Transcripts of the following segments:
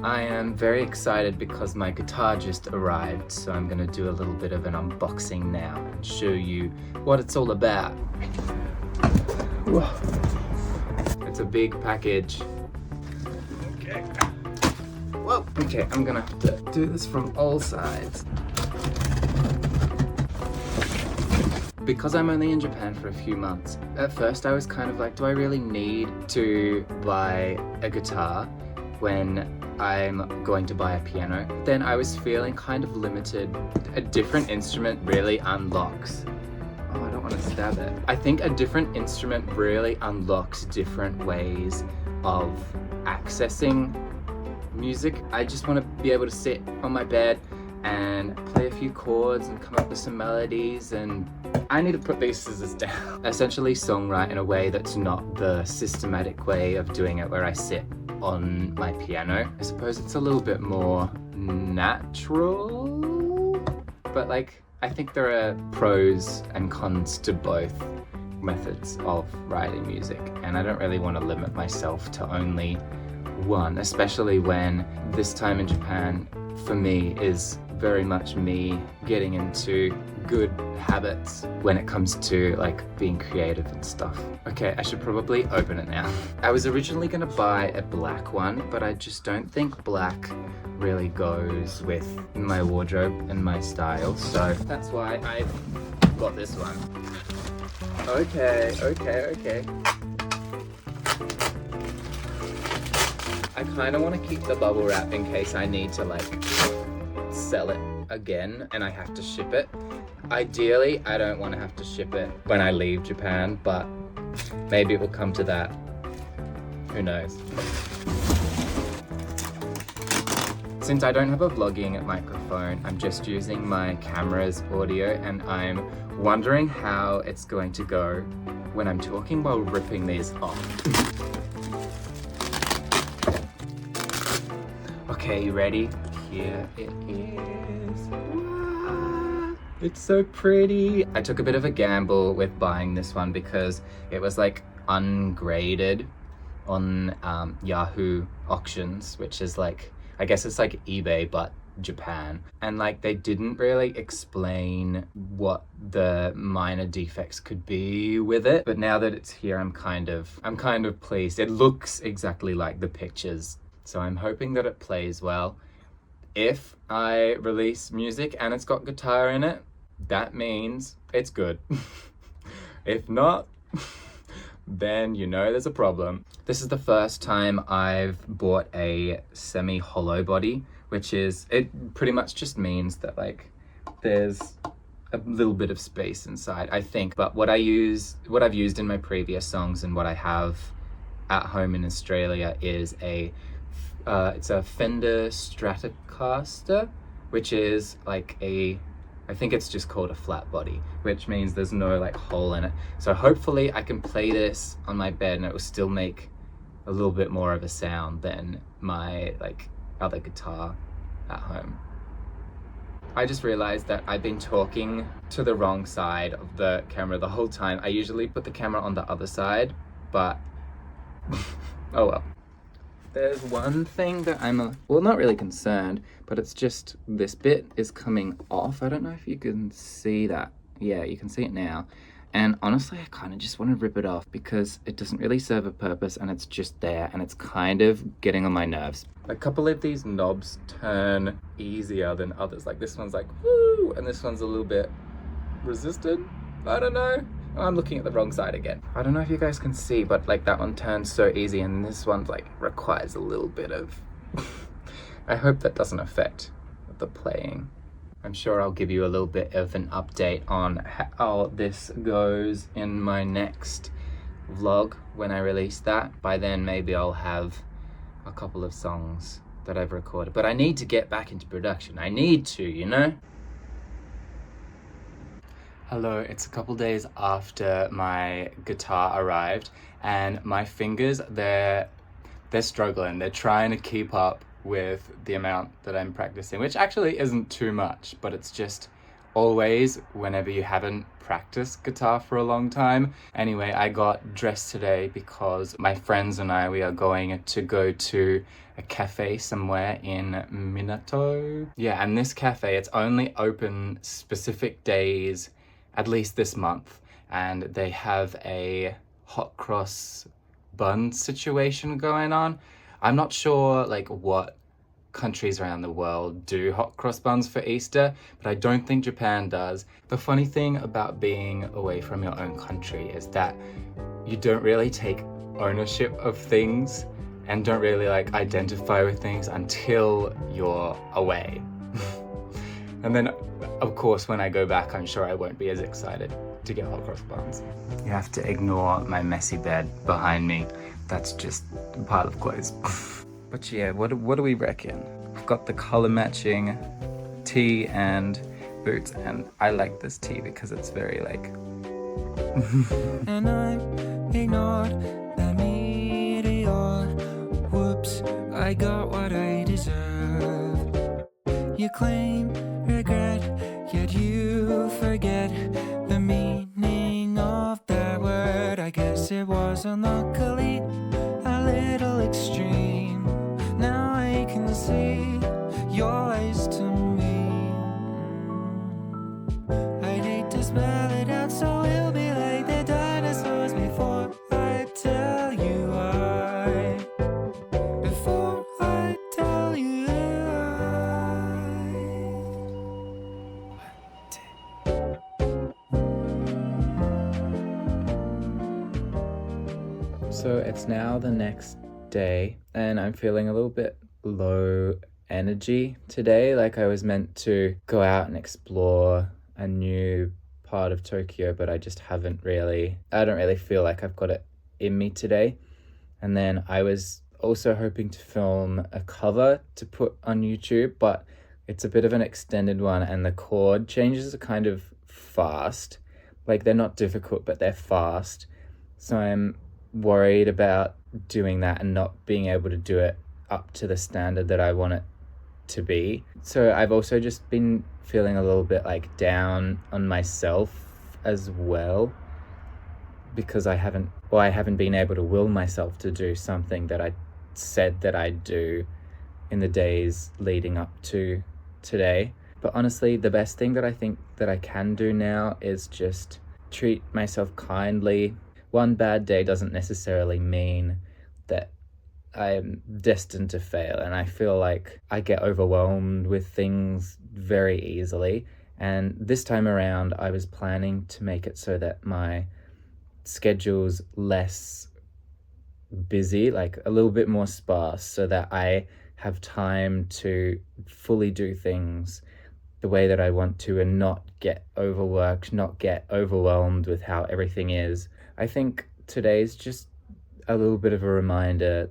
I am very excited because my guitar just arrived, so I'm gonna do a little bit of an unboxing now and show you what it's all about. Whoa. It's a big package. Okay. Whoa. Okay, I'm gonna have to do this from all sides. Because I'm only in Japan for a few months, at first I was kind of like, do I really need to buy a guitar when I'm going to buy a piano? Then I was feeling kind of limited. A different instrument really unlocks. Oh, I don't want to stab it. I think a different instrument really unlocks different ways of accessing music. I just want to be able to sit on my bed and play a few chords and come up with some melodies, and I need to put these scissors down. Essentially songwrite in a way that's not the systematic way of doing it where I sit on my piano. I suppose it's a little bit more natural, but like I think there are pros and cons to both methods of writing music, and I don't really want to limit myself to only one, especially when this time in Japan for me is very much me getting into good habits when it comes to like being creative and stuff. Okay, I should probably open it now. I was originally gonna buy a black one, but I just don't think black really goes with my wardrobe and my style, so that's why I got this one. Okay. I kind of want to keep the bubble wrap in case I need to like sell it again and I have to ship it. Ideally, I don't want to have to ship it when I leave Japan, but maybe it will come to that. Who knows? Since I don't have a vlogging microphone, I'm just using my camera's audio, and I'm wondering how it's going to go when I'm talking while ripping these off. Okay, you ready? Here it is. Wow. It's so pretty. I took a bit of a gamble with buying this one because it was like ungraded on Yahoo auctions, which is like, I guess it's like eBay but Japan, and like they didn't really explain what the minor defects could be with it, but now that it's here I'm kind of pleased. It looks exactly like the pictures, so I'm hoping that it plays well. If I release music and it's got guitar in it, that means it's good. If not, then you know there's a problem. This is the first time I've bought a semi-hollow body, which is, it pretty much just means that like there's a little bit of space inside, I think. But what I've used in my previous songs and what I have at home in Australia is it's a Fender Stratocaster, which is like I think it's just called a flat body, which means there's no like hole in it. So hopefully I can play this on my bed and it will still make a little bit more of a sound than my like other guitar at home. I just realized that I've been talking to the wrong side of the camera the whole time. I usually put the camera on the other side, but oh well. There's one thing that I'm well, not really concerned, but it's just this bit is coming off. I don't know if you can see that. Yeah, you can see it now. And honestly, I kind of just want to rip it off because it doesn't really serve a purpose and it's just there and it's kind of getting on my nerves. A couple of these knobs turn easier than others. Like this one's like, woo, and this one's a little bit resistant. I don't know. I'm looking at the wrong side again. I don't know if you guys can see, but like that one turns so easy and this one like requires a little bit of I hope that doesn't affect the playing. I'm sure I'll give you a little bit of an update on how this goes in my next vlog when I release that. By then maybe I'll have a couple of songs that I've recorded, but I need to get back into production. I need to, you know? Hello, it's a couple days after my guitar arrived and my fingers, they're struggling. They're trying to keep up with the amount that I'm practicing, which actually isn't too much, but it's just always whenever you haven't practiced guitar for a long time. Anyway, I got dressed today because my friends and we are going to go to a cafe somewhere in Minato. Yeah, and this cafe, it's only open specific days, at least this month, and they have a hot cross bun situation going on. I'm not sure like what countries around the world do hot cross buns for Easter, but I don't think Japan does. The funny thing about being away from your own country is that you don't really take ownership of things and don't really like identify with things until you're away. And then of course when I go back, I'm sure I won't be as excited to get hot cross buns. You have to ignore my messy bed behind me. That's just a pile of clothes. But yeah, what do we reckon? I've got the color matching tee and boots, and I like this tee because it's very like and I ignored the meteor. Whoops, I got what I deserved. You claim regret, yet you forget the meaning of that word. I guess it was unluckily a little extreme. Now I can see your eyes to me. I'd hate to spell it out, so we'll be like the dinosaurs before I tell you why. Before I tell you why. So it's now the next day and I'm feeling a little bit low energy today. Like I was meant to go out and explore a new part of Tokyo, but I just I don't really feel like I've got it in me today. And then I was also hoping to film a cover to put on YouTube, but it's a bit of an extended one and the chord changes are kind of fast. Like they're not difficult, but they're fast. So I'm worried about doing that and not being able to do it up to the standard that I want it to be. So I've also just been feeling a little bit like down on myself as well, because I haven't been able to will myself to do something that I said that I'd do in the days leading up to today. But honestly, the best thing that I think that I can do now is just treat myself kindly. One bad day doesn't necessarily mean that I'm destined to fail, and I feel like I get overwhelmed with things very easily. And this time around, I was planning to make it so that my schedule's less busy, like a little bit more sparse, so that I have time to fully do things the way that I want to and not get overworked, not get overwhelmed with how everything is. I think today's just a little bit of a reminder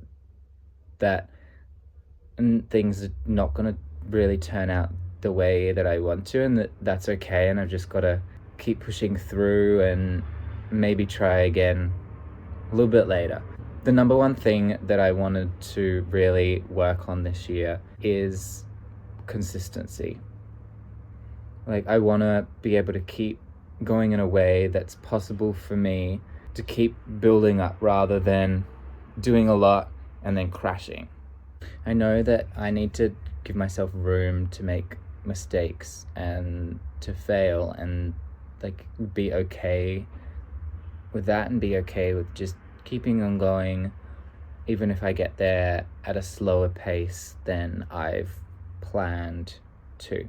that things are not going to really turn out the way that I want to, and that's okay, and I've just got to keep pushing through and maybe try again a little bit later. The number one thing that I wanted to really work on this year is consistency. Like I want to be able to keep going in a way that's possible for me to keep building up rather than doing a lot and then crashing. I know that I need to give myself room to make mistakes and to fail and like be okay with that and be okay with just keeping on going, even if I get there at a slower pace than I've planned to.